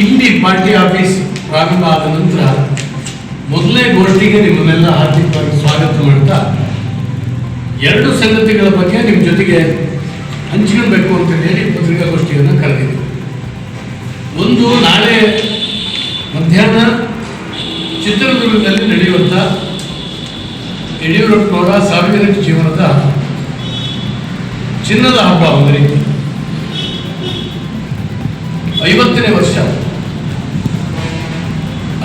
ಇಲ್ಲಿ party office ಪ್ರಾರಂಭ ಆದ ನಂತರ ಮೊದಲನೇ ಗೋಷ್ಠಿಗೆ ನಿಮ್ಮನ್ನೆಲ್ಲ ಹಾರ್ದಿಕವಾಗಿ ಸ್ವಾಗತ ಮಾಡ್ತಾ ಎರಡು ಸಂಗತಿಗಳ ಬಗ್ಗೆ ನಿಮ್ಮ ಜೊತೆಗೆ ಹಂಚ್ಕೊಳ್ಬೇಕು ಅಂತ ಹೇಳಿ ಪತ್ರಿಕಾಗೋಷ್ಠಿಯನ್ನು ಕರೆದಿದ್ದೆ. ಒಂದು, ನಾಳೆ ಮಧ್ಯಾಹ್ನ ಚಿತ್ರದುರ್ಗದಲ್ಲಿ ನಡೆಯುವಂಥ ಯಡಿಯೂರಪ್ಪನವರ ಸಾರ್ವಜನಿಕ ಜೀವನದ ಚಿನ್ನದ ಹಬ್ಬ, ಒಂದು ರೀತಿ 50ನೇ ವರ್ಷ.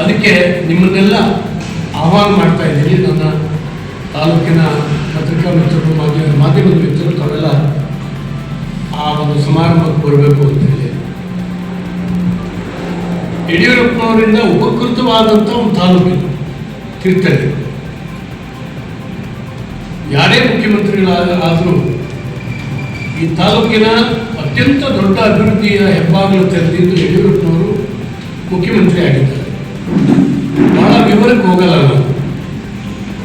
ಅದಕ್ಕೆ ನಿಮ್ಮನ್ನೆಲ್ಲ ಆಹ್ವಾನ ಮಾಡ್ತಾ ಇದ್ದೀನಿ. ನನ್ನ ತಾಲೂಕಿನ ಪತ್ರಿಕಾ ಮಿತ್ರರು, ಮಾಧ್ಯಮದ ಮಿತ್ರರು ತಾವೆಲ್ಲ ಆ ಒಂದು ಸಮಾರಂಭಕ್ಕೆ ಬರಬೇಕು ಅಂತ ಹೇಳಿ. ಯಡಿಯೂರಪ್ಪನವರಿಂದ ಉಪಕೃತವಾದಂಥ ಒಂದು ತಾಲೂಕು ತೀರ್ಥಹಳ್ಳಿ. ಯಾರೇ ಮುಖ್ಯಮಂತ್ರಿಗಳಾದರೂ ಈ ತಾಲೂಕಿನ ಅತ್ಯಂತ ದೊಡ್ಡ ಅಭಿವೃದ್ಧಿಯ ಹೆಬ್ಬಾಗಿಲು ತೆರೆದಿದ್ದು ಯಡಿಯೂರಪ್ಪನವರು ಮುಖ್ಯಮಂತ್ರಿ ಆಗಿದ್ದಾರೆ. ಬಹಳ ವಿವರಕ್ಕೆ ಹೋಗಲ್ಲ ನಾನು.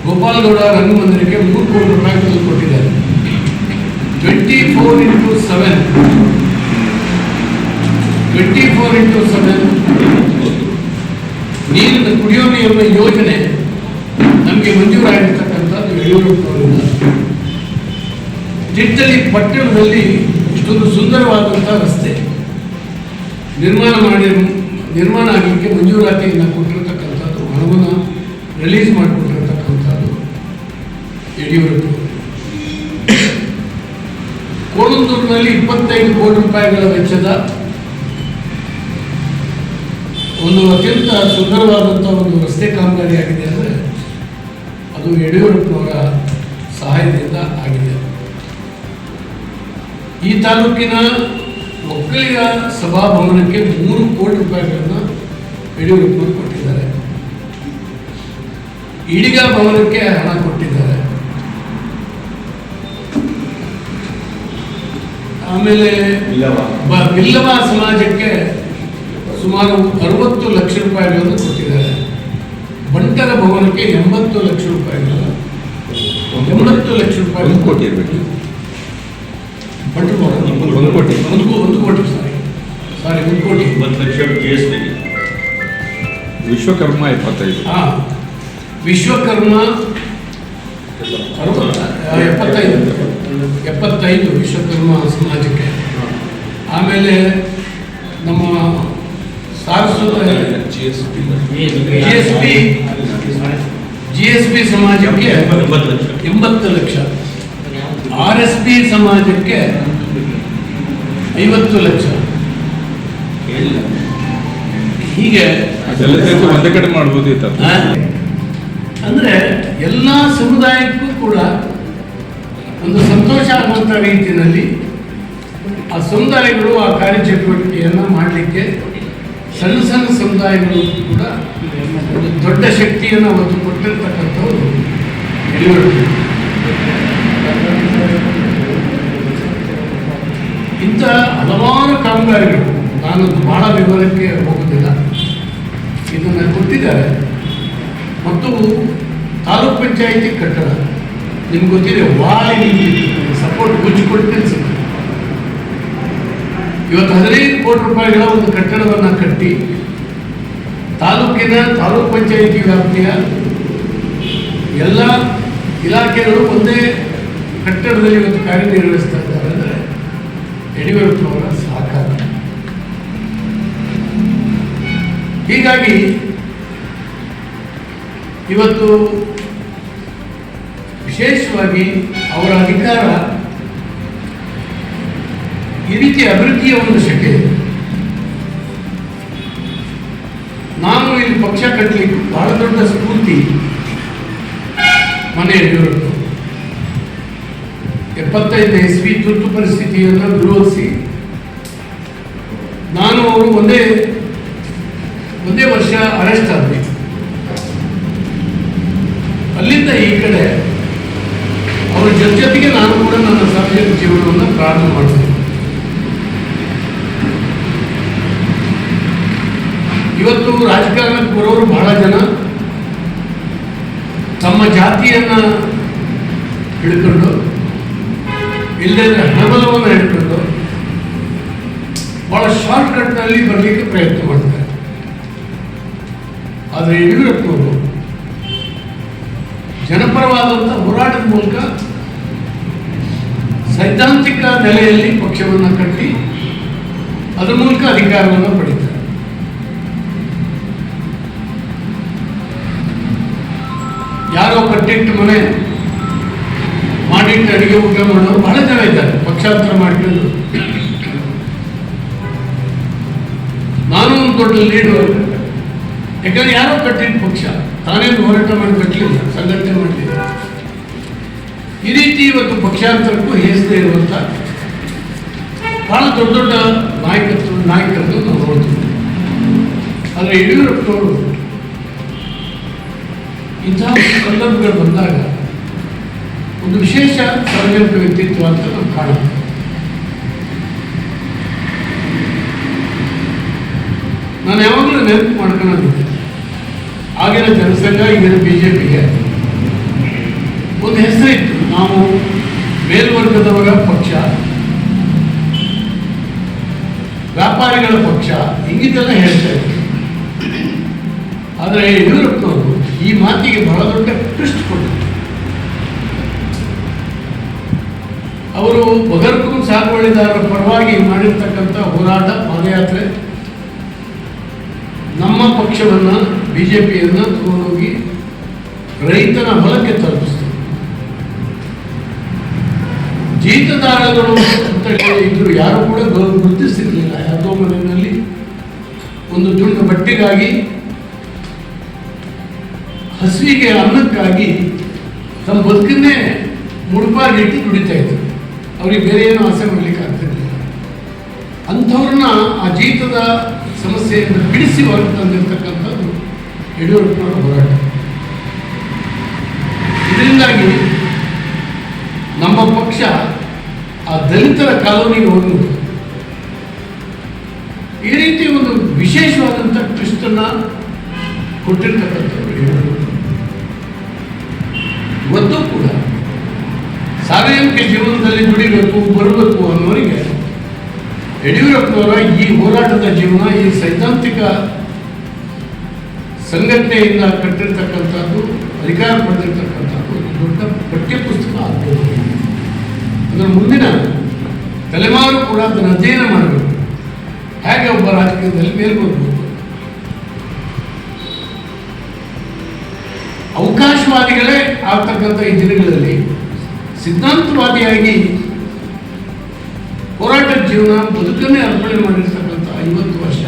ಗೋಪಾಲಗೌಡ ರಂಗಮಂದಿರಕ್ಕೆ 3 ಕೋಟಿ ರೂಪಾಯಿ ತಂದು ಕೊಟ್ಟಿದ್ದಾರೆ. 24x7 ನೀರಿನ ಕುಡಿಯೋ ನೀರಿನ ಯೋಜನೆ ನಮಗೆ ಮಂಜೂರಾಗಿರ್ತಕ್ಕಂಥದ್ದು ಯಡಿಯೂರಪ್ಪನವರಿಂದ. ತೀರ್ಥಹಳ್ಳಿ ಪಟ್ಟಣದಲ್ಲಿ ಇಷ್ಟೊಂದು ಸುಂದರವಾದಂಥ ರಸ್ತೆ ನಿರ್ಮಾಣ ಆಗಲಿಕ್ಕೆ ಮಂಜೂರಾತಿಯನ್ನು ಕೊಟ್ಟಿರತಕ್ಕಂಥದ್ದು, ಹಣವನ್ನು ರಿಲೀಸ್ ಮಾಡಿಕೊಟ್ಟಿರತಕ್ಕಂಥದ್ದು ಯಡಿಯೂರಪ್ಪನವರು. ಕೋಣಂದೂರಿನಲ್ಲಿ 25 ಕೋಟಿ ರೂಪಾಯಿಗಳ ವೆಚ್ಚದ ಒಂದು ಅತ್ಯಂತ ಸುಂದರವಾದಂಥ ಒಂದು ರಸ್ತೆ ಕಾಮಗಾರಿ ಆಗಿದೆ ಅಂದರೆ ಅದು ಯಡಿಯೂರಪ್ಪನವರ ಸಹಾಯದಿಂದ ಆಗಿದೆ. ಈ ತಾಲೂಕಿನ ಒಕ್ಕಲಿಗ ಸಭಾಭವನಕ್ಕೆ 3 ಕೋಟಿ ರೂಪಾಯಿಗಳನ್ನು ಯಡಿಯೂರಪ್ಪನವರು ಕೊಟ್ಟಿದ್ದಾರೆ. ಈಡಿಗ ಭವನಕ್ಕೆ ಹಣ ಕೊಟ್ಟಿದ್ದಾರೆ. ಆಮೇಲೆ ಬಿಲ್ಲವ ಸಮಾಜಕ್ಕೆ ಸುಮಾರು 60 ಲಕ್ಷ ರೂಪಾಯಿಗಳನ್ನು ಕೊಟ್ಟಿದ್ದಾರೆ. ಬಂಟರ ಭವನಕ್ಕೆ 80 ಲಕ್ಷ ರೂಪಾಯಿಗಳನ್ನು 80 ಲಕ್ಷ ರೂಪಾಯಿ ಕೋಟಿ ಇರಬೇಕು. ಬಂಟರ ಭವನ 1 ಕೋಟಿ ಸಾರಿ 1 ಕೋಟಿ 1 ಲಕ್ಷ GST. ವಿಶ್ವಕರ್ಮ 25. ವಿಶ್ವಕರ್ಮ 75 ವಿಶ್ವಕರ್ಮ ಸಮಾಜಕ್ಕೆ. ಆಮೇಲೆ ನಮ್ಮ ಸಾರಸ್ವತ GSP ಸಮಾಜಕ್ಕೆ 80 ಲಕ್ಷ, RSP ಸಮಾಜಕ್ಕೆ 50 ಲಕ್ಷ. ಹೀಗೆ ಒಂದೇ ಕಡೆ ಮಾಡ್ಬೋದಿತ್ತು. ಅಂದರೆ ಎಲ್ಲ ಸಮುದಾಯಕ್ಕೂ ಕೂಡ ಒಂದು ಸಂತೋಷ ಆಗುವಂಥ ರೀತಿಯಲ್ಲಿ ಆ ಸಮುದಾಯಗಳು ಆ ಕಾರ್ಯಚಟುವಟಿಕೆಯನ್ನು ಮಾಡಲಿಕ್ಕೆ ಸಣ್ಣ ಸಣ್ಣ ಸಮುದಾಯಗಳು ಕೂಡ ಒಂದು ದೊಡ್ಡ ಶಕ್ತಿಯನ್ನು ಅವತ್ತು ಕೊಟ್ಟಿರ್ತಕ್ಕಂಥವ್ರು ಯಡಿಯೂರಪ್ಪ. ಇಂಥ ಹಲವಾರು ಕಾಮಗಾರಿಗಳು, ನಾನು ಬಹಳ ವಿವರಕ್ಕೆ ಹೋಗೋದಿಲ್ಲ, ಇದನ್ನು ಕೊಟ್ಟಿದ್ದಾರೆ. ಮತ್ತು ತಾಲೂಕ್ ಪಂಚಾಯಿತಿ ಕಟ್ಟಡ ನಿಮ್ಗೆ ಗೊತ್ತಿದೆ, ವಾಲಿ ಸಪೋರ್ಟ್ ಮುಚ್ಚಿಕೊಟ್ಟು ನಿಲ್ಲಿಸಿದೆ. ಇವತ್ತು 15 ಕೋಟಿ ರೂಪಾಯಿಗಳ ಒಂದು ಕಟ್ಟಡವನ್ನು ಕಟ್ಟಿ ತಾಲೂಕ್ ಪಂಚಾಯಿತಿ ವ್ಯಾಪ್ತಿಯ ಎಲ್ಲ ಇಲಾಖೆಗಳು ಒಂದೇ ಕಟ್ಟಡದಲ್ಲಿ ಇವತ್ತು ಕಾರ್ಯನಿರ್ವಹಿಸ್ತಾ ಇದ್ದಾರೆ ಅಂದರೆ ಯಡಿಯೂರಪ್ಪನವರ ಸಹಕಾರ. ಹೀಗಾಗಿ ಇವತ್ತು ವಿಶೇಷವಾಗಿ ಅವರ ಅಧಿಕಾರ ಈ ರೀತಿ ಅಭಿವೃದ್ಧಿಯ ಒಂದು ಶಕೆ. ನಾನು ಇಲ್ಲಿ ಪಕ್ಷ ಕಟ್ಟಲಿಕ್ಕೆ ಬಹಳ ದೊಡ್ಡ ಸ್ಫೂರ್ತಿ ಮನೆ ಯಡಿಯೂರಪ್ಪ. 75 ಇಸ್ವಿ ತುರ್ತು ಪರಿಸ್ಥಿತಿಯನ್ನು ವಿರೋಧಿಸಿ ನಾನು ಅವರು ಒಂದೇ ವರ್ಷ ಅರೆಸ್ಟ್ ಆದ್ವಿ. ಅಲ್ಲಿಂದ ಈ ಕಡೆ ಅವರ ಜೊತೆಗೆ ನಾನು ಕೂಡ ನನ್ನ ಸಾರ್ವಜನಿಕ ಜೀವನವನ್ನು ಪ್ರಾರಂಭ ಮಾಡಿದೆ. ಇವತ್ತು ರಾಜಕಾರಣಕ್ಕೆ ಬರೋರು ಬಹಳ ಜನ ತಮ್ಮ ಜಾತಿಯನ್ನು ಹಿಡ್ಕೊಂಡು, ಇಲ್ಲದೇ ಹಣಬಲವನ್ನು ಹಿಡ್ಕೊಂಡು ಭಾಳ ಶಾರ್ಟ್ ಕಟ್ನಲ್ಲಿ ಬರಲಿಕ್ಕೆ ಪ್ರಯತ್ನ ಮಾಡ್ತಾರೆ. ಆದರೆ ಯಡಿಯೂರಪ್ಪನವರು ಜನಪರವಾದಂಥ ಹೋರಾಟದ ಮೂಲಕ ಸೈದ್ಧಾಂತಿಕ ನೆಲೆಯಲ್ಲಿ ಪಕ್ಷವನ್ನು ಕಟ್ಟಿ ಅದರ ಮೂಲಕ ಅಧಿಕಾರವನ್ನು ಪಡೀತಾರೆ. ಯಾರೋ ಕಟ್ಟಿಟ್ಟು ಮನೆ ಮಾಡಿಟ್ಟು ಅಡಿಗೆ ಊಟ ಮಾಡೋರು ಬಹಳ ಜನ ಇದ್ದಾರೆ. ಪಕ್ಷಾಂತರ ಮಾಡಿಕೊಂಡು ನಾನು ಒಂದು ದೊಡ್ಡ ಲೀಡರ್, ಯಾಕಂದ್ರೆ ಯಾರೋ ಕಟ್ಟಿಟ್ಟು ಪಕ್ಷ ತಾನೇನು ಹೋರಾಟ ಮಾಡಿ ಕಟ್ಟಲಿಲ್ಲ, ಸಂಘಟನೆ ಮಾಡಲಿಲ್ಲ. ಈ ರೀತಿ ಇವತ್ತು ಪಕ್ಷಾಂತರಕ್ಕೂ ಹೇಸದೇ ಇರುವಂಥ ಬಹಳ ದೊಡ್ಡ ದೊಡ್ಡ ನಾಯಕರನ್ನು ನಾವು ನೋಡ್ತೀವಿ. ಆದರೆ ಯಡಿಯೂರಪ್ಪನವರು ಇಂತಹ ಸಂದರ್ಭಗಳು ಬಂದಾಗ ಒಂದು ವಿಶೇಷ ಸಾರ್ವಜನಿಕ ವ್ಯಕ್ತಿತ್ವ ಅಂತ ನಾವು ಕಾಣುತ್ತೇವೆ. ನಾನು ಯಾವಾಗಲೂ ನೆನಪು ಮಾಡ್ಕೊಂಡಿದ್ದೆ, ಆಗಿನ ಜನಸಂಘ ಈಗಿನ BJPಗೆ ಒಂದು ಹೆಸರಿತ್ತು, ನಾವು ಮೇಲ್ವರ್ಗದವರ ಪಕ್ಷ, ವ್ಯಾಪಾರಿಗಳ ಪಕ್ಷ, ಹಿಂಗಿದ್ದೆಲ್ಲ ಹೇಳ್ತಾ ಇದ್ರು. ಆದರೆ ಯಡಿಯೂರಪ್ಪನವರು ಈ ಮಾತಿಗೆ ಬಹಳ ದೊಡ್ಡ ಟ್ವಿಸ್ಟ್ ಕೊಟ್ಟರು. ಅವರು ಬಗರ್ಕೂರು ಸಾಗುವಳಿದಾರರ ಪರವಾಗಿ ಮಾಡಿರ್ತಕ್ಕಂಥ ಹೋರಾಟ, ಪಾದಯಾತ್ರೆ, ನಮ್ಮ ಪಕ್ಷವನ್ನು BJPಯನ್ನು ತಗೊಂಡೋಗಿ ರೈತನ ಹೊಲಕ್ಕೆ ತಲುಪಿಸ್ತಾರೆ. ಜೀತದಾರಗಳು ಅಂತ ಇದ್ರು, ಯಾರು ಕೂಡ ಗುರುತಿಸಿರಲಿಲ್ಲ. ಯಾವುದೋ ಮನೆಯಲ್ಲಿ ಒಂದು ತುಂಡು ಬಟ್ಟೆಗಾಗಿ, ಹಸಿವಿಗೆ ಅನ್ನಕ್ಕಾಗಿ ತಮ್ಮ ಬದುಕನ್ನೇ ಮುಡುಪಾಗಿಟ್ಟು ದುಡಿತಾ ಇದ್ರು. ಅವ್ರಿಗೆ ಬೇರೆ ಏನೂ ಆಸೆ ಮಾಡಲಿಕ್ಕೆ ಆಗ್ತಿರ್ಲಿಲ್ಲ. ಅಂಥವ್ರನ್ನ ಆ ಜೀತದ ಸಮಸ್ಯೆಯಿಂದ ಬಿಡಿಸಿ ಹೊರಗೆ ತಂದಿರ್ತಕ್ಕಂಥದ್ದು ಯಡಿಯೂರಪ್ಪನವರ ಹೋರಾಟ. ಇದರಿಂದಾಗಿ ನಮ್ಮ ಪಕ್ಷ ಆ ದಲಿತರ ಕಾಲೋನಿಗೆ ಹೋಗುವುದು. ಈ ರೀತಿ ಒಂದು ವಿಶೇಷವಾದಂಥ ಟ್ವಿಸ್ಟನ್ನು ಕೊಟ್ಟಿರ್ತಕ್ಕಂಥವ್ರು ಯಡಿಯೂರಪ್ಪ. ಇವತ್ತು ಕೂಡ ಸಾರ್ವಜನಿಕ ಜೀವನದಲ್ಲಿ ದುಡಿಬೇಕು, ಬರಬೇಕು ಅನ್ನೋರಿಗೆ ಯಡಿಯೂರಪ್ಪನವರ ಈ ಹೋರಾಟದ ಜೀವನ, ಈ ಸೈದ್ಧಾಂತಿಕ ಸಂಘಟನೆಯಿಂದ ಕಟ್ಟಿರ್ತಕ್ಕಂಥದ್ದು, ಅಧಿಕಾರ ಪಡೆದಿರ್ತಕ್ಕಂಥದ್ದು ಒಂದು ದೊಡ್ಡ ಪಠ್ಯಪುಸ್ತಕ ಆಗ್ಬೋದು. ಅದರ ಮುಂದಿನ ತಲೆಮಾರು ಕೂಡ ಅದನ್ನು ಅಧ್ಯಯನ ಮಾಡಬೇಕು. ಹೇಗೆ ಒಬ್ಬ ರಾಜಕೀಯದಲ್ಲಿ ಮೇಲ್ಬರ್ಬೋದು. ಅವಕಾಶವಾದಿಗಳೇ ಆಗ್ತಕ್ಕಂಥ ಈ ದಿನಗಳಲ್ಲಿ ಸಿದ್ಧಾಂತವಾದಿಯಾಗಿ ಹೋರಾಟದ ಜೀವನ, ಬದುಕನ್ನೇ ಅರ್ಪಣೆ ಮಾಡಿರ್ತಕ್ಕಂಥ 50 ವರ್ಷ.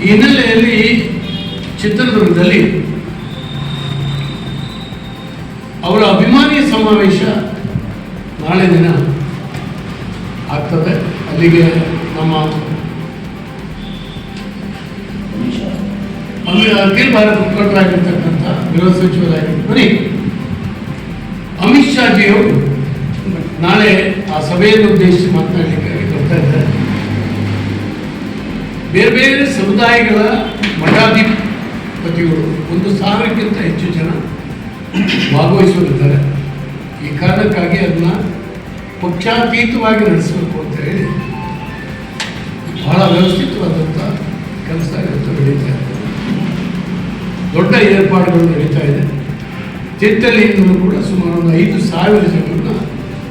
ಈ ಹಿನ್ನೆಲೆಯಲ್ಲಿ ಚಿತ್ರದುರ್ಗದಲ್ಲಿ ಅವರ ಅಭಿಮಾನಿ ಸಮಾವೇಶ ನಾಳೆ ದಿನ ಆಗ್ತದೆ. ಅಲ್ಲಿಗೆ ನಮ್ಮ ಅಖಿಲ ಭಾರತ ಮುಖಂಡರಾಗಿರ್ತಕ್ಕಂಥ ಗೃಹ ಸಚಿವರಾಗಿರ್ತಾರೆ ಅಮಿತ್ ಶಾಜಿಯವರು ನಾಳೆ ಆ ಸಭೆಯನ್ನು ಉದ್ದೇಶಿಸಿ ಮಾತನಾಡಲಿಕ್ಕೆ ಬರ್ತಾ ಇದ್ದಾರೆ. ಬೇರೆ ಬೇರೆ ಸಮುದಾಯಗಳ ಮಠಾಧಿಪತಿಗಳು 1,000ಕ್ಕಿಂತ ಹೆಚ್ಚು ಜನ ಭಾಗವಹಿಸಲಿದ್ದಾರೆ. ಈ ಕಾರಣಕ್ಕಾಗಿ ಅದನ್ನ ಪಕ್ಷಾತೀತವಾಗಿ ನಡೆಸಬೇಕು ಅಂತ ಹೇಳಿ ಬಹಳ ವ್ಯವಸ್ಥಿತವಾದಂಥ ಕೆಲಸ ಇವತ್ತು ನಡೀತಾ ಇದೆ. ದೊಡ್ಡ ಏರ್ಪಾಡುಗಳು ನಡೀತಾ ಇದೆ. ತೀರ್ಥಹಳ್ಳಿಯಿಂದಲೂ ಕೂಡ ಸುಮಾರು ಒಂದು 5,000 ಜನರನ್ನ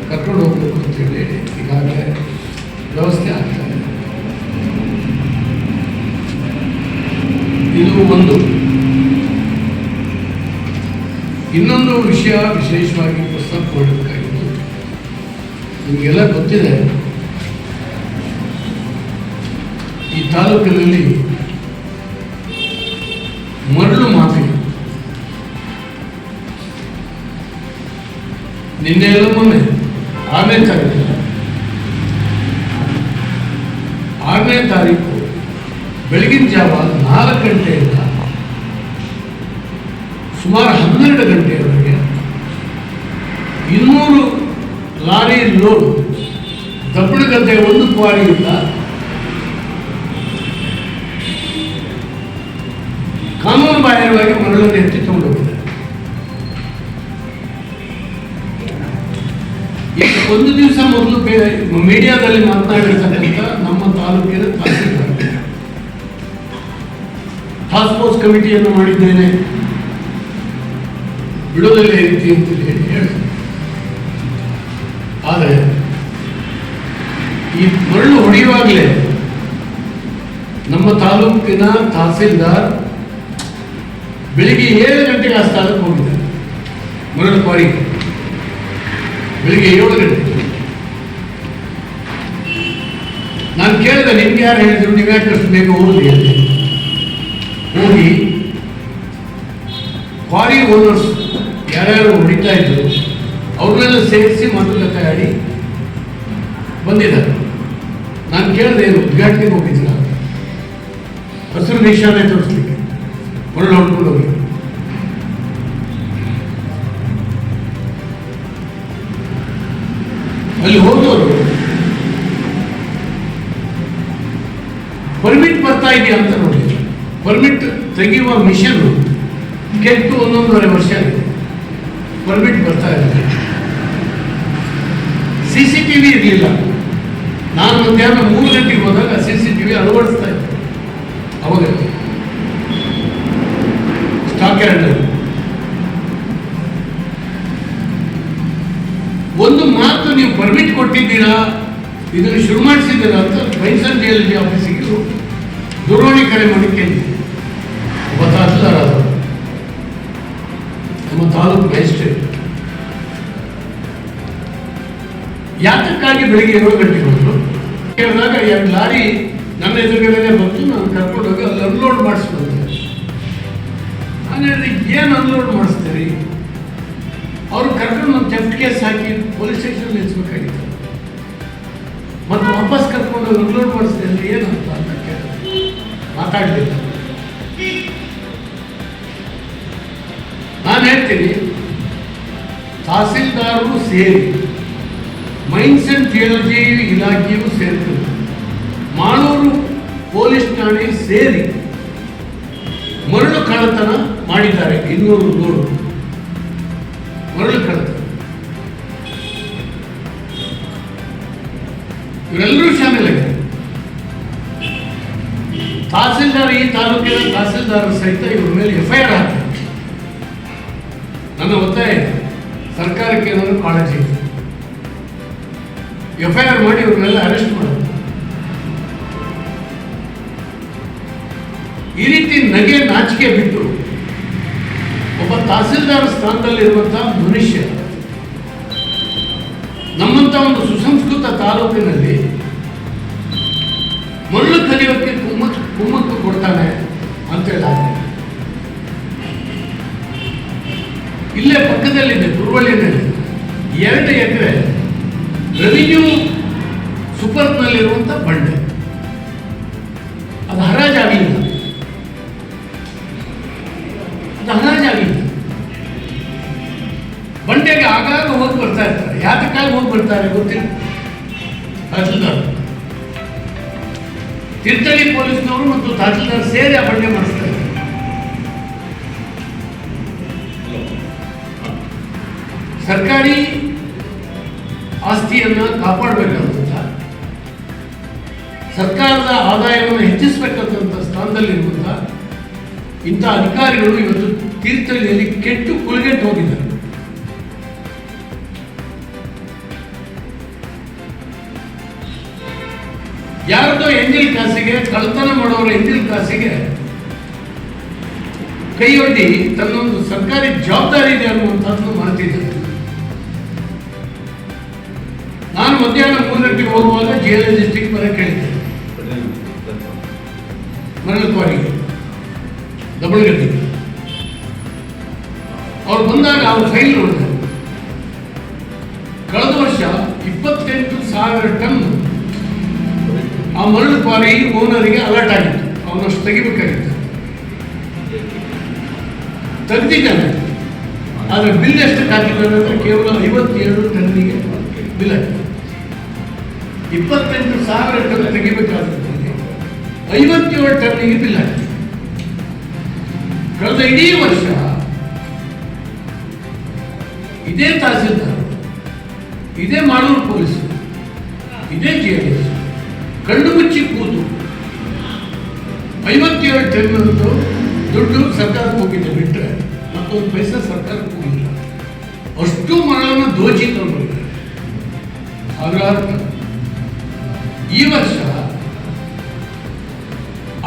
ಕರ್ಕೊಂಡು ಹೋಗಬೇಕು ಅಂತೇಳಿ ಈಗಾಗಲೇ ವ್ಯವಸ್ಥೆ ಆಗ್ತಾ ಇದೆ. ಇದು ಒಂದು. ಇನ್ನೊಂದು ವಿಷಯ ವಿಶೇಷವಾಗಿ ಪ್ರಸ್ತಾಪ ಮಾಡಬೇಕಾಗಿತ್ತು. ನಿಮಗೆಲ್ಲ ಗೊತ್ತಿದೆ, ಈ ತಾಲೂಕಿನಲ್ಲಿ ಮರಳು ಮಾಫಿ ನಿನ್ನೆ ಎಲ್ಲ ಮೊನ್ನೆ 6ನೇ ತಾರೀಕು ಬೆಳಗಿನ ಜಾವ 4 ಗಂಟೆಯಿಂದ ಸುಮಾರು 12 ಗಂಟೆಯವರೆಗೆ 200 ಲಾರಿ ಲೋಡ್ ದಬ್ಬಳಗದ್ದೆ ಒಂದು ಕ್ವಾರಿಯಿಂದ ಕಾನೂನು ಬಾಹಿರವಾಗಿ ಮರಳನ್ನು ಎತ್ತಿಕೊಂಡು ಹೋಗಿದೆ. ಈಗ ಒಂದು ದಿವಸ ಮೊದಲು ಮೀಡಿಯಾದಲ್ಲಿ ಮಾತನಾಡಿರ್ತಕ್ಕಂಥ ನಮ್ಮ ತಾಲೂಕಿನ ತಹಸೀಲ್ದಾರ್ ಟಾಸ್ಕ್ ಫೋರ್ಸ್ ಕಮಿಟಿಯನ್ನು ಮಾಡಿದ್ದೇನೆ, ಬಿಡೋದಿಲ್ಲ ಈ ರೀತಿ ಅಂತ ಹೇಳಿ. ಆದರೆ ಈ ಮರಳು ಹೊಡೆಯುವಾಗಲೇ ನಮ್ಮ ತಾಲೂಕಿನ ತಹಸೀಲ್ದಾರ್ ಬೆಳಿಗ್ಗೆ 7 ಗಂಟೆಗೆ ಆ ಸ್ಥಳಕ್ಕೆ ಹೋಗಿದ್ದಾರೆ. ಮರಳು ಕ್ವಾರಿಗೆ ಬೆಳಿಗ್ಗೆ 7 ಗಂಟೆ. ನಾನು ಕೇಳಿದೆ, ನಿಮ್ಗೆ ಯಾರು ಹೇಳಿದ್ರು, ನೀವು ಯಾಕೆ ಅಷ್ಟು ಬೇಗ ಹೋಗಿ ಅಂತ. ಹೋಗಿ ಕ್ವಾರಿ ಓನರ್ಸ್ ಯಾರ್ಯಾರು ಹೊಡಿತಾ ಇದ್ರು ಅವ್ರನ್ನೆಲ್ಲ ಸೇರಿಸಿ ಮಾತುಕತೆ ಆಡಿ ಬಂದಿದ್ದಾರೆ. ನಾನು ಕೇಳಿದೆ, ಉದ್ಘಾಟನೆಗೆ ಹೋಗಿದ್ದಿಲ್ಲ, ಹಸಿರು ನಿಶಾನೆ ತೋರಿಸ್ಲಿಕ್ಕೆ ಮರಳು ಹೊಡ್ಕೊಂಡು ಹೋಗಿ. ಅಲ್ಲಿ ಹೋದವರು ಪರ್ಮಿಟ್ ಬರ್ತಾ ಇದೆಯಾ ಅಂತ ನೋಡಿ. ಪರ್ಮಿಟ್ ತೆಗೆಯುವ ಮಿಷನ್ ಕೆಟ್ಟು 1.5 ವರ್ಷ ಆಗಿದೆ, ಪರ್ಮಿಟ್ ಬರ್ತಾ ಇದೆ. CCTV ಇರಲಿಲ್ಲ. ನಾನು ಮಧ್ಯಾಹ್ನ 3 ಗಂಟೆಗೆ ಹೋದಾಗ CCTV ಅಳವಡಿಸ್ತಾ ಇದ್ದೆ. ಅವಾಗ ಸ್ಟಾಕ್ ಯಾರ್ಡ್ನಲ್ಲಿ ಒಂದು ಮಾತು, ನೀವು ಪರ್ಮಿಟ್ ಕೊಟ್ಟಿದ್ದೀರಾ, ಇದನ್ನು ಶುರು ಮಾಡಿಸಿದ್ದೀರಾ ಅಂತ ಬೈನ್ಸನ್ DLG ಆಫೀಸಿಗೆ ದೂರವಾಣಿ ಕರೆ ಮಾಡಿ ಕೇಳಿದ್ದೆ. ಒಬ್ಬ ತಹಸೀಲ್ದಾರ್ ಆದರು, ನಮ್ಮ ತಾಲೂಕು ಮ್ಯಾಜಿಸ್ಟ್ರೇಟ್. ಯಾತಕ್ಕಾಗಿ ಬೆಳಿಗ್ಗೆ 7 ಗಂಟೆಗೆ ಹೋದ್ರು ಕೇಳಿದಾಗ 2 ಲಾರಿ ನನ್ನ ಎದುರುಗಡೆ ಬಂತು. ನಾನು ಕರ್ಕೊಂಡೋಗಿ ಅಲ್ಲಿ ಅನ್ಲೋಡ್ ಮಾಡಿಸ್ಬಂದೆ. ನಾನು ಹೇಳಿದೆ, ಏನು ಅನ್ಲೋಡ್ ಮಾಡಿಸ್ತೀರಿ? ಅವರು ಕರ್ಕೊಂಡು ನಮ್ಮ ಥೆಫ್ಟ್ ಕೇಸ್ ಹಾಕಿ ಪೊಲೀಸ್ ಸ್ಟೇಷನ್ ನಿಲ್ಲಿಸ್ಬೇಕಾಗಿತ್ತು. ಮತ್ತು ವಾಪಸ್ ಕರ್ಕೊಂಡು ಅನ್ಲೋಡ್ ಮಾಡಿಸ್ತೀನಿ ಏನಂತ ಅಂತ ಮಾತಾಡಲಿಲ್ಲ. ನಾನು ಹೇಳ್ತೀನಿ, ತಹಸೀಲ್ದಾರರು ಸೇರಿ ಮೈನ್ಸ್ ಅಂಡ್ ಜಿಯಾಲಜಿ ಇಲಾಖೆಯು ಸೇರ್ತದೆ, ಮಾಳೂರು ಪೊಲೀಸ್ ಠಾಣೆ ಸೇರಿ ಮರಳು ಕಳ್ಳತನ ಮಾಡಿದ್ದಾರೆ. 200 ಲೋಡ್ ಮರಳು ಕಳ್ಳತನ. ಇವರೆಲ್ಲರೂ ಶಾಮೀಲಾಗಿದ್ದಾರೆ. ತಹಸೀಲ್ದಾರ್, ಈ ತಾಲೂಕಿನ ತಹಸೀಲ್ದಾರರು ಸಹಿತ ಇವ್ರ ಮೇಲೆ FIR ಹಾಕ್ತಾರೆ. ನನ್ನ ಒತ್ತಾಯ ಇದೆ, ಸರ್ಕಾರಕ್ಕೆ ಏನಾದರೂ ಕಾಳಜಿ ಇದೆ, FIR ಮಾಡಿ ಇವ್ರನ್ನೆಲ್ಲ ಅರೆಸ್ಟ್ ಮಾಡೋದು. ಈ ರೀತಿ ನಗೆ ನಾಚಿಕೆ ಬಿಟ್ಟು ಒಬ್ಬ ತಹಸೀಲ್ದಾರ್ ಸ್ಥಾನದಲ್ಲಿರುವಂತಹ ಮನುಷ್ಯ ನಮ್ಮಂತ ಒಂದು ಸುಸಂಸ್ಕೃತ ತಾಲೂಕಿನಲ್ಲಿ ಮರಳು ಕಲಿಯೋಕ್ಕೆ ಕುಮ್ಮಕ್ಕು ಕೊಡ್ತಾನೆ ಅಂತ ಹೇಳಾದ್ರೆ, ಇಲ್ಲೇ ಪಕ್ಕದಲ್ಲಿದೆ ಕುರುವಳ್ಳಿನಲ್ಲಿ 2 ಎಕರೆ ರೆವಿನ್ಯೂ ಸುಪರ್ನಲ್ಲಿರುವಂಥ ಬಂಡೆ, ಅದು ಹರಾಜಾಗಲಿಲ್ಲ. ಬಂಡೆಗೆ ಆಗಾಗ ಹೋಗಿ ಬರ್ತಾ ಇರ್ತಾರೆ. ಯಾತಕ್ಕಾಗಿ ಹೋಗಿ ಬರ್ತಾರೆ ಗೊತ್ತಿಲ್ಲ. ತಹಸೀಲ್ದಾರ್, ತೀರ್ಥಹಳ್ಳಿ ಪೊಲೀಸ್ನವರು ಮತ್ತು ತಹಸೀಲ್ದಾರ್ ಸೇರಿ ಆ ಬಂಡೆ ಮಾಡಿಸ್ತಾರೆ. ಸರ್ಕಾರಿ ಆಸ್ತಿಯನ್ನ ಕಾಪಾಡಬೇಕಂತ, ಸರ್ಕಾರದ ಆದಾಯವನ್ನು ಹೆಚ್ಚಿಸಬೇಕಂತ ಸ್ಥಾನದಲ್ಲಿರುವಂಥ ಇಂಥ ಅಧಿಕಾರಿಗಳು ಇವತ್ತು ತೀರ್ಥಹಳ್ಳಿಯಲ್ಲಿ ಕೆಟ್ಟು ಕುಲಗೆಟ್ಟು ಹೋಗಿದ್ದಾರೆ. ಯಾರದೋ ಎಂಜಿಲ್ ಕಾಸಿಗೆ, ಕಳ್ಳತನ ಮಾಡೋರ ಎಂಜಿಲ್ ಕಾಸಿಗೆ ಕೈಯೊಡ್ಡಿ ತನ್ನೊಂದು ಸರ್ಕಾರಿ ಜವಾಬ್ದಾರಿ ಇದೆ ಅನ್ನುವಂಥದ್ದನ್ನು ಮಾಡ್ತಿದ್ದಾರೆ. ನಾನು ಮಧ್ಯಾಹ್ನ 3 ಗಂಟೆಗೆ ಹೋಗುವಾಗ JLL ಡಿಸ್ಟ್ರಿಕ್ಟ್ ಬರ ಕೇಳಿದ್ದೆ, ಮರಳು ಕ್ವಾರಿಗೆ ದಬಳಗಟ್ಟಿ. ಅವ್ರು ಬಂದಾಗ ಅವ್ರ ಫೈಲ್ ನೋಡಿದೆ. ಕಳೆದ ವರ್ಷ 28,000 ಟನ್ ಆ ಮರಳು ಕ್ವಾರಿ ಓನರಿಗೆ ಅಲರ್ಟ್ ಆಗಿತ್ತು, ಅವನಷ್ಟು ತೆಗಿಬೇಕಾಗಿತ್ತು. ತೆಗೆದಿದ್ದಾನೆ, ಆದರೆ ಬಿಲ್ ಎಷ್ಟಕ್ಕೆ ಹಾಕಿದ್ದಾನೆ ಅಂದರೆ ಕೇವಲ 57 ಟನ್ನಿಗೆ ಬಿಲ್ ಆಗಿದೆ. 28,000 ಟನ್ ತೆಗಿಬೇಕಾದ್ರೆ 57 ಟನ್ನಿಗೆ ಬಿಲ್ ಆಗಿದೆ. ಕಳೆದ ಇಡೀ ವರ್ಷ ಇದೇ ತಹಸೀಲ್ದಾರ್, ಇದೇ ಮಾಳೂರು ಪೊಲೀಸರು, ಇದೇ JLS ಕಣ್ಣು ಮುಚ್ಚಿ ಕೂತು 57 ಟನ್ ದುಡ್ಡು ಸರ್ಕಾರಕ್ಕೆ ಹೋಗಿದೆ ಬಿಟ್ಟರೆ ಮತ್ತೊಂದು ಪೈಸಾ ಸರ್ಕಾರಕ್ಕೆ ಹೋಗಿಲ್ಲ. ಅಷ್ಟು ಮರಳನ್ನು ದೋಚಿ ತಗೊಂಡಿದ್ದಾರೆ ಸಾವಿರಾರು ಟನ್. ಈ ವರ್ಷ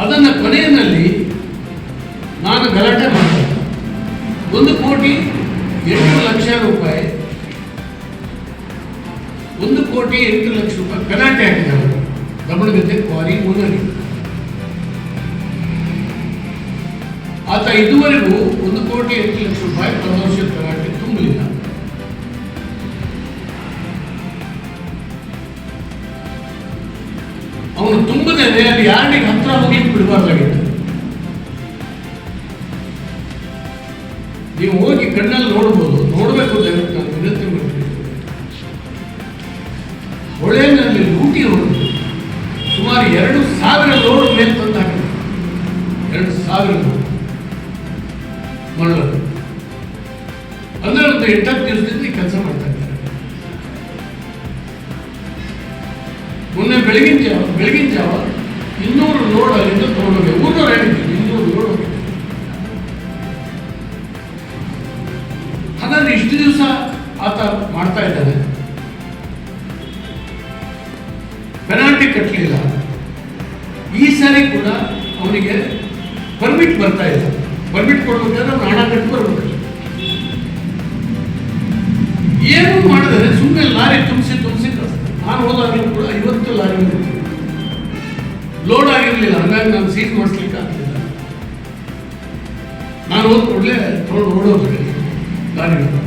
ಅದನ್ನು ಕೊನೆಯಲ್ಲಿ ನಾನು ಗಲಾಟೆ ಮಾಡಿದೆ. 1,08,00,000 ರೂಪಾಯಿ 1,08,00,000 ರೂಪಾಯಿ ಪೆನಾಲ್ಟಿ ಹಾಕಿದ್ದಾರೆ ದಮಣಗದ್ದೆ ಕ್ವಾರಿ ಓನರಿಗೆ. ಆತ ಇದುವರೆಗೂ 1,08,00,000 ರೂಪಾಯಿ ಪ್ರದೋಷದ ಪೆನಾಲ್ಟಿ ತುಂಬಲಿಲ್ಲ. ಅವನು ತುಂಬದೇನೆ ಅಲ್ಲಿ ಯಾರಿಗೆ ಹತ್ರ ಹೋಗ್ಲಿಕ್ಕೆ ಬಿಡಬಾರ್ದಾಗಿತ್ತು. ನೀವು ಹೋಗಿ ಕಣ್ಣಲ್ಲಿ ನೋಡ್ಬೋದು, ನೋಡಬೇಕು ದಯವಿಟ್ಟು ನಾನು ವಿನಂತಿ ಮಾಡ್ತೀನಿ. ಹೊಳೆನಲ್ಲಿ ಲೂಟಿ ಹೊಡೆದು ಸುಮಾರು 2,000 ಲೋಡ್ ಮೇಲೆ ತಂದು ಹಾಕಿದ್ರು. 2,000 ಲೋಡ್ ಮರಳು ಅಂದ್ರೆ ಒಂದು 8-10 ದಿವಸದಿಂದ ಕೆಲಸ ಮಾಡ್ತಾ ಇದ್ದಾರೆ. ಮೊನ್ನೆ ಬೆಳಗಿನ ಜಾವ 200 ಲೋಡ್ ಅಲ್ಲಿಂದ ತಗೊಂಡೋಗಿ 300 ಹೇಳಿದ್ವಿ, 200 ಲೋಡ್ ಹೋಗಿದೆ. ಹಾಗಾದ್ರೆ ಇಷ್ಟು ದಿವಸ ಆತ ಮಾಡ್ತಾ ಇದ್ದಾನೆ, ಪೆನಾಲ್ಟಿ ಕಟ್ಟಲಿಲ್ಲ. ಈ ಸಾರಿ ಕೂಡ ಅವನಿಗೆ ಪರ್ಮಿಟ್ ಬರ್ತಾ ಇಲ್ಲ. ಪರ್ಮಿಟ್ ಕೊಡ್ಬೇಕಾದ್ರೆ ಅವ್ನು ಹಣ ಕಟ್ಟಿ ಬರ್ಬೇಕು. ಏನು ಮಾಡಿದರೆ ಸುಮ್ಮನೆ ಲಾರಿ ತುಂಬಿಸಿ ಕಳಿಸ್ತಾರೆ. ನಾನು ಹೋದಾಗಲೂ ಕೂಡ 50 ಲಾರಿ ಲೋಡ್ ಆಗಿರಲಿಲ್ಲ, ಹಾಗಾಗಿ ನಾನು ಸೀಟ್ ಮಾಡಿಸ್ಲಿಕ್ಕೆ ಆಗ್ತಿಲ್ಲ. ನಾನು ಹೋದ ಕೂಡಲೇ ತೊಗೊಂಡು ಓಡೋದ್ರೆ ಲಾರಿಗಳು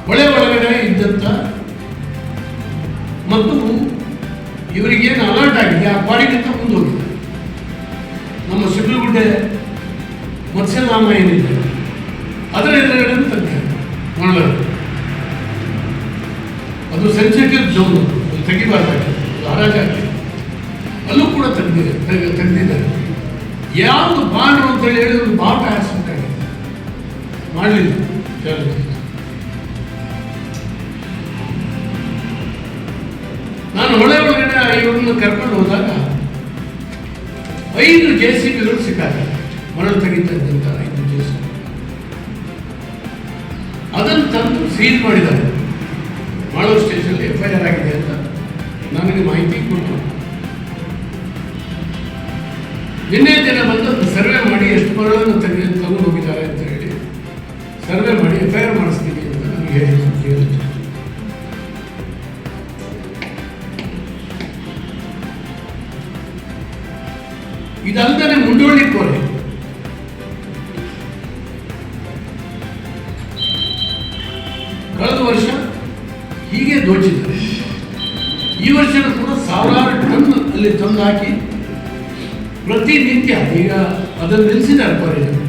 ಹೊಳೆ ಒಳಗಡೆ ಇದ್ದಂತ ಮತ್ತು ಇವರಿಗೇನು ಅಲರ್ಟ್ ಆಗಿದೆ ಆ ಪಾಡಿಗಿಂತ ಮುಂದೆ ಹೋಗಿದೆ. ನಮ್ಮ ಶಿಡ್ಲಗುಡ್ಡೆ ಮತ್ಸ್ಯಧಾಮ ಏನಿದೆ ಅದರ ಎದುರುಗಡೆ ತಂದಿದ್ದಾರೆ. ಅದು ಸೆನ್ಸಿಟಿವ್ ಝೋನ್, ತೆಗಿಬಾರ್ದಾಗಿದೆ, ಹರಾಜಾಗಿದೆ. ಅಲ್ಲೂ ಕೂಡ ತೆಗೆದಿದ್ದಾರೆ. ಯಾವುದು ಬಾಂಡ್ ಅಂತೇಳಿ ಹೇಳಿ ಒಂದು ಬಾವುಟ ಹಾರಿಸಬೇಕಾಗಿದೆ, ಮಾಡಲಿಲ್ಲ. ನಾನು ಹೊಳೆ ಒಳಗಡೆ ಇವ್ರನ್ನ ಕರ್ಕೊಂಡು ಹೋದಾಗ 5 JCBಗಳು ಸಿಕ್ಕಾಗ ಮರಳು ತೆಗಿತಕ್ಕಂಥ 5 JCB ಅದನ್ನು ತಂದು ಸೀಲ್ ಮಾಡಿದ್ದಾರೆ. ಮಾಳೂರು ಸ್ಟೇಷನ್ FIR ಆಗಿದೆ ಅಂತ ನನಗೆ ಮಾಹಿತಿ ಕೊಟ್ಟು ನಿನ್ನೆ ದಿನ ಬಂದು ಸರ್ವೆ ಮಾಡಿ ಎಷ್ಟು ಮರಳನ್ನು ತಗೊಂಡು ಹೋಗಿದ್ದಾರೆ ಅಂತ ಹೇಳಿ ಸರ್ವೆ ಮಾಡಿ FIR ಮಾಡಿಸ್ತೀನಿ ಅಂತ ನನಗೆ ಹೇಳಿದ್ರು. ಇದಲ್ಲದೆ ಮುಂಡೋಳಿ ಕೋರೆ ಕಳೆದ ವರ್ಷ ಹೀಗೆ ದೋಚಿದ್ದಾರೆ. ಈ ವರ್ಷ ಕೂಡ ಸಾವಿರಾರು ಟನ್ ಅಲ್ಲಿ ತಂದು ಹಾಕಿ ಪ್ರತಿನಿತ್ಯ ಈಗ ಅದನ್ನು ನಿಲ್ಲಿಸಿದ್ದಾರೆ. ಕೋರಿಗಳು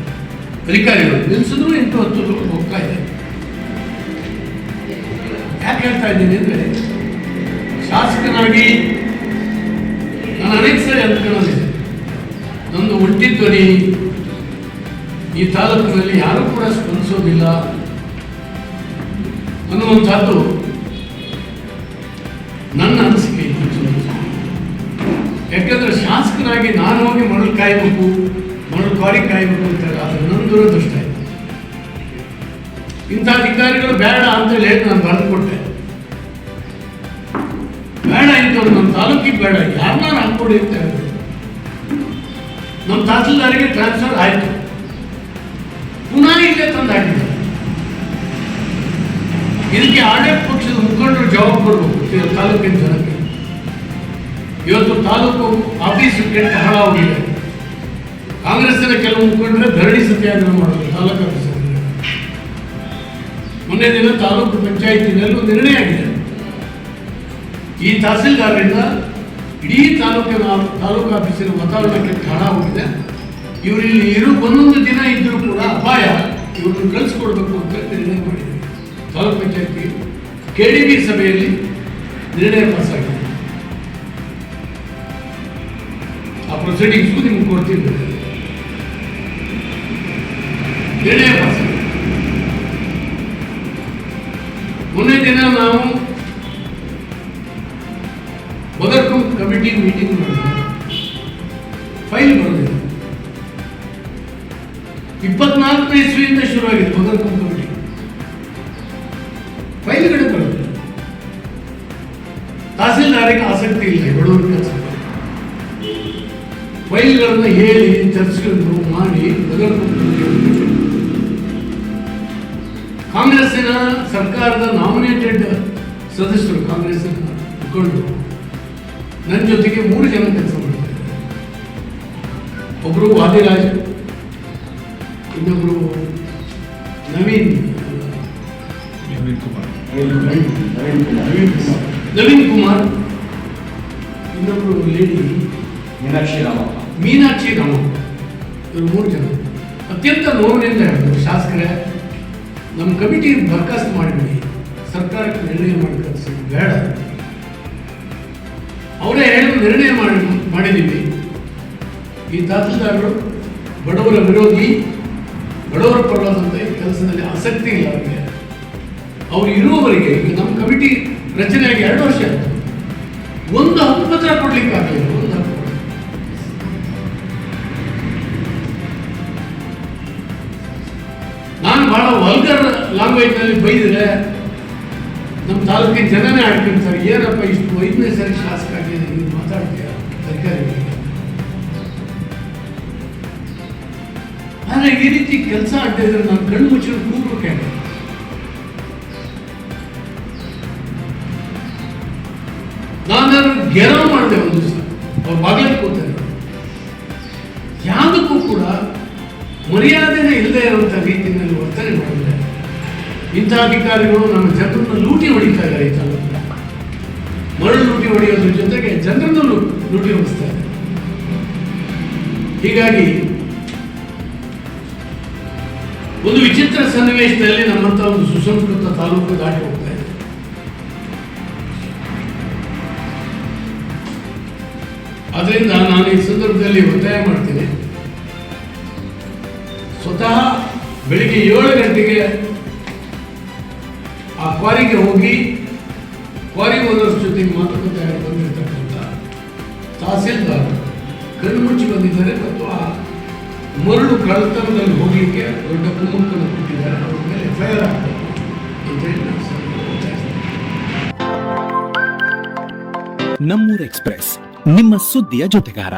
ಅಧಿಕಾರಿಗಳು ನಿಲ್ಲಿಸಿದ್ರು 8-10 ಲೋಡ್ ಹೋಗ್ತಾ ಇದೆ. ಯಾಕೆ ಹೇಳ್ತಾ ಇದ್ದೀನಿ ಅಂದರೆ ಶಾಸಕನಾಗಿ ನಾನು ಅನೇಕ ಸರಿ ಅಂದ್ಕೊಳ್ಳೋದಿದೆ, ನಂದು ಒಂಟಿ ಧ್ವನಿ ಈ ತಾಲೂಕಿನಲ್ಲಿ ಯಾರೂ ಕೂಡ ಸ್ಪಂದಿಸೋದಿಲ್ಲ ಅನ್ನುವಂಥದ್ದು ನನ್ನ ಅನಿಸಿಕೆ ಇತ್ತು. ಯಾಕಂದ್ರೆ ಶಾಸಕನಾಗಿ ನಾನು ಹೋಗಿ ಮರಳು ಕಾಯಬೇಕು, ಮರಳು ಕ್ವಾರಿ ಕಾಯಬೇಕು ಅಂತ ಅದು ನನ್ನ ದುರದೃಷ್ಟ ಆಯಿತು. ಇಂಥ ಅಧಿಕಾರಿಗಳು ಬೇಡ ಅಂತೇಳಿ ಹೇಳಿ ನಾನು ಬರೆದು ಕೊಟ್ಟೆ. ಬೇಡ ಇಂಥವ್ರು ನಮ್ಮ ತಾಲೂಕಿಗೆ ಬೇಡ, ಯಾರನ್ನ ಹಾಕ್ಕೊಡಿ ಅಂತ ಹೇಳಿದ್ರು. ನಮ್ಮ ತಹಸೀಲ್ದಾರಿಗೆ ಟ್ರಾನ್ಸ್ಫರ್ ಆಯಿತು, ಪುನಃ ಇಲ್ಲೇ ತಂದು ಹಾಕಿದ್ದಾರೆ. ಇದಕ್ಕೆ ಆಡಳಿತ ಪಕ್ಷದ ಮುಖಂಡರು ಜವಾಬ್ ಕೊಡಬೇಕು ತಾಲೂಕಿನ ಜನಕ್ಕೆ. ಇವತ್ತು ತಾಲೂಕು ಆಫೀಸ್ ಕೆಟ್ಟ ಹಳ ಹೋಗಿದೆ. ಕಾಂಗ್ರೆಸ್ಸಿನ ಕೆಲವು ಮುಖಂಡರೇ ಧರಣಿ ಸತ್ಯಾಗ್ರಹ ಮಾಡೋದು ತಾಲೂಕು ಆಫೀಸಲ್ಲಿ. ಮೊನ್ನೆ ದಿನ ತಾಲೂಕು ಪಂಚಾಯಿತಿನಲ್ಲಿ ಒಂದು ನಿರ್ಣಯ ಆಗಿದೆ. ಈ ತಹಸೀಲ್ದಾರರಿಂದ ಇಡೀ ತಾಲೂಕು ಆಫೀಸಿನ ವಾತಾವರಣಕ್ಕೆ ಹಣ ಹೋಗಿದೆ. ಇವರಿಲ್ಲಿ ಒಂದೊಂದು ದಿನ ಇದ್ದರೂ ಕೂಡ ಅಪಾಯ, ಇವ್ರನ್ನ ಕಳಿಸ್ಕೊಡ್ಬೇಕು ಅಂತ ನಿರ್ಣಯ ಮಾಡಿದೆ. ತಾಲೂಕು ಪಂಚಾಯತಿ KDB ಸಭೆಯಲ್ಲಿ ನಿರ್ಣಯ ಪಾಸ್ ಆಗಿದೆ. ಆ ಪ್ರೊಸೀಡಿಂಗ್ಸ್ಗೂ ನಿಮ್ಗೆ ಕೊಡ್ತೀನಿ. ನಿರ್ಣಯ ಪಾಸ್ ಆಗಿದೆ. ಮೊನ್ನೆ ದಿನ ನಾವು ಬಗರ್ಕುಂ ಕಮಿಟಿ ಮೀಟಿಂಗ್ ಮಾಡಿದ್ವಿ. ಫೈಲ್ ಬರೋದಿಲ್ಲ. 24ನೇ ಇಸ್ವಿಯಿಂದ ಶುರುವಾಗಿದೆ ಬಗರ್ಕುಂ ಕಮಿಟಿ, ಫೈಲ್ಗಳೇ ಬರೋದಿಲ್ಲ. ತಹಸೀಲ್ದಾರಿಗೆ ಆಸಕ್ತಿ ಇಲ್ಲ ಬಡವರ ಕೆಲಸ. ಫೈಲ್ಗಳನ್ನು ಹೇಳಿ ಚರ್ಚೆಗಳನ್ನು ಮಾಡಿ ಬಗರ್ಕುಂ ಕಮಿಟಿ. ಕಾಂಗ್ರೆಸ್ಸಿನ ಸರ್ಕಾರದ ನಾಮಿನೇಟೆಡ್ ಸದಸ್ಯರು, ಕಾಂಗ್ರೆಸ್ಸಿನ ಮುಖಂಡರು ನನ್ನ ಜೊತೆಗೆ 3 ಜನ ಕೆಲಸ ಮಾಡ್ತಾರೆ. ಒಬ್ಬರು ವಾದಿರಾಜ್, ಇನ್ನೊಬ್ರು ನವೀನ್ ಕುಮಾರ್, ಇನ್ನೊಬ್ರು ಲೇಡಿ ಮೀನಾಕ್ಷಿ ರಾಮ. ಇವರು 3 ಜನ ಅತ್ಯಂತ ನೋವಿನಿಂದ ಹೇಳಿದ್ರು, ಶಾಸಕರೇ ನಮ್ಮ ಕಮಿಟಿ ಬರ್ಖಾಸ್ತು ಮಾಡಿಬಿಡಿ, ಸರ್ಕಾರಕ್ಕೆ ನಿರ್ಣಯ ಮಾಡಿ ಕಳಿಸಿ, ಬೇಡ. ಅವರೇ ಹೇಳಿ ನಿರ್ಣಯ ಮಾಡಿದ್ದೀವಿ. ಈ ತಹಸೀಲ್ದಾರರು ಬಡವರ ವಿರೋಧಿ, ಬಡವರ ಪರವಾದಂಥ ಈ ಕೆಲಸದಲ್ಲಿ ಆಸಕ್ತಿ ಇಲ್ಲ ಅವರಿಗೆ. ಅವರು ಇರುವವರೆಗೆ ಈಗ ನಮ್ಮ ಕಮಿಟಿ ರಚನೆಯಾಗಿ 2 ವರ್ಷ ಆಯಿತು, ಒಂದು ಹಕ್ಕುಪತ್ರ ಕೊಡ್ಲಿಕ್ಕೆ ಆಗಲಿಲ್ಲ. ಒಂದು ಹಕ್ಕು ನಾನು ಬಹಳ ವಲ್ಗರ್ ಲ್ಯಾಂಗ್ವೇಜ್ನಲ್ಲಿ ಬೈದರೆ ನಮ್ಮ ತಾಲೂಕಿನ ಜನನೇ ಆಡ್ಕೊಂತಾರೆ, ಏನಪ್ಪ ಇಷ್ಟು 5ನೇ ಸರಿ ಶಾಸಕ ಆಗಿದೆ ನೀವು ಮಾತಾಡ್ತೀಯ ಸರ್ಕಾರಗಳಿಗೆ. ಆದರೆ ಈ ರೀತಿ ಕೆಲಸ ಆಗ್ತಾ ಇದ್ರೆ ನಾನು ಕಣ್ಣು ಮುಚ್ಚಿಕೊಂಡು ಕೂರ್ಬೇಕಾಗ. ನಾನು ಗೆರವು ಮಾಡಿದೆ ಒಂದು ದಿವಸ, ಅವ್ರ ಬಾಗಿಲಲ್ಲಿ ಕೂತಾರೆ. ಯಾವುದಕ್ಕೂ ಕೂಡ ಮರ್ಯಾದೆನೇ ಇಲ್ಲದೆ ಇರುವಂಥ ರೀತಿಯಲ್ಲಿ ವರ್ತನೆ ಮಾಡಿದ್ದಾರೆ. ಇಂಥ ಅಧಿಕಾರಿಗಳು ನಮ್ಮ ಜನರನ್ನು ಲೂಟಿ ಹೊಡಿತಾ ಇದ್ದಾರೆ. ಈ ತಾಲೂಕು ಮರಳು ಲೂಟಿ ಹೊಡೆಯೋದ್ರ ಜೊತೆಗೆ ಜನರನ್ನು ಲೂಟಿ ಹೊಡಿಸ್ತಾ ಇದ್ದಾರೆ. ಹೀಗಾಗಿ ಒಂದು ವಿಚಿತ್ರ ಸನ್ನಿವೇಶದಲ್ಲಿ ನಮ್ಮಂಥ ಒಂದು ಸುಸಂಸ್ಕೃತ ತಾಲೂಕು ದಾಟಿ ಹೋಗ್ತಾ ಇದೆ. ಅದರಿಂದ ನಾನು ಈ ಸಂದರ್ಭದಲ್ಲಿ ಒತ್ತಾಯ ಮಾಡ್ತೀನಿ, ಸ್ವತಃ ಬೆಳಿಗ್ಗೆ 7 ಗಂಟೆಗೆ ಆ ಕ್ವಾರಿಗೆ ಹೋಗಿ ಕ್ವಾರಿ ಓನರ್ಸ್ ಜೊತೆಗೆ ಮಾತುಕತೆ ಆಗಿ ಬಂದಿರತಕ್ಕಂಥ ತಹಸೀಲ್ದಾರ್ ಕಣ್ಣು ಮುಚ್ಚಿ ಬಂದಿದ್ದಾರೆ ಮತ್ತು ಆ ಮರಳು ಕಳ್ಳತನದಲ್ಲಿ ಹೋಗಲಿಕ್ಕೆ ದೊಡ್ಡ ಕುಮ್ಮಕ್ಕನ್ನು ಕೊಟ್ಟಿದ್ದಾರೆ. ಅವ್ರ ಮೇಲೆ FIR ಆಗಬೇಕು ಅಂತೇಳಿ ನಮ್ಮೂರು ಎಕ್ಸ್‌ಪ್ರೆಸ್, ನಿಮ್ಮ ಸುದ್ದಿಯ ಜೊತೆಗಾರ.